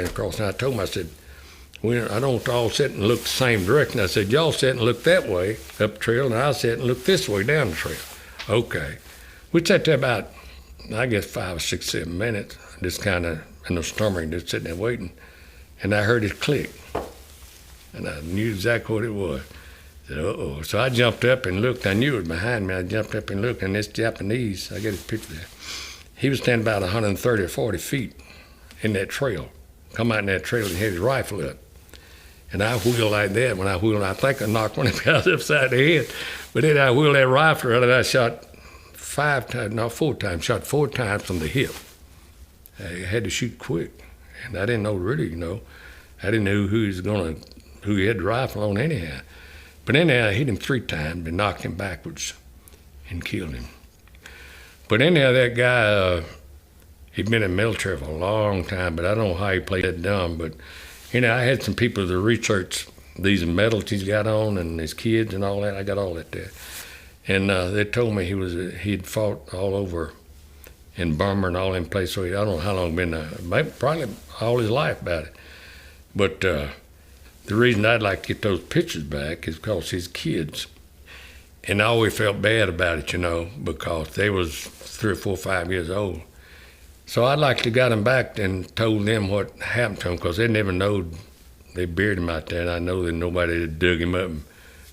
across, and I told him, I said, I don't all sit and look the same direction. I said, y'all sit and look that way up the trail, and I'll sit and look this way down the trail. Okay. We sat there about, I guess, 5, 6, 7 minutes, just kind of in the storming, just sitting there waiting. And I heard it click. And I knew exactly what it was. I said, uh-oh. So I jumped up and looked. I knew it was behind me. I jumped up and looked, and this Japanese, I got his picture there, he was standing about 130 or 40 feet in that trail. Come out in that trail and had his rifle up. And I wheeled like that. When I wheeled, I think I knocked one of the guys upside the head. But then I wheeled that rifle out, and I shot 4 times, shot 4 times from the hip. I had to shoot quick. And I didn't know really, I didn't know who he had the rifle on anyhow. But anyhow, I hit him 3 times and knocked him backwards and killed him. But anyhow, that guy, he'd been in the military for a long time, but I don't know how he played that dumb. But I had some people to research these medals he's got on and his kids and all that. I got all that there. And they told me he'd fought all over in Burma and all in places. So I don't know how long been there. Maybe, probably all his life about it. But the reason I'd like to get those pictures back is because his kids. And I always felt bad about it, because they was 3 or 4 or 5 years old. So I'd like to got them back and told them what happened to him, because they never knowed they buried him out there, and I know that nobody had dug him up.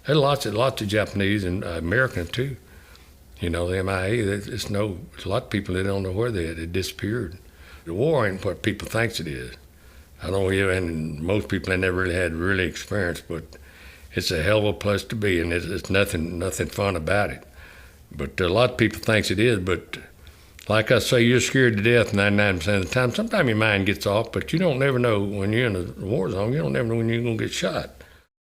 There's lots of Japanese and Americans too. The M.I.A, there's a lot of people that don't know where they disappeared. The war ain't what people thinks it is. I don't know, and most people ain't never really had experience, but it's a hell of a place to be, and it's nothing fun about it. But a lot of people thinks it is, but like I say, you're scared to death 99% of the time. Sometimes your mind gets off, but you don't never know when you're in a war zone. You don't never know when you're going to get shot.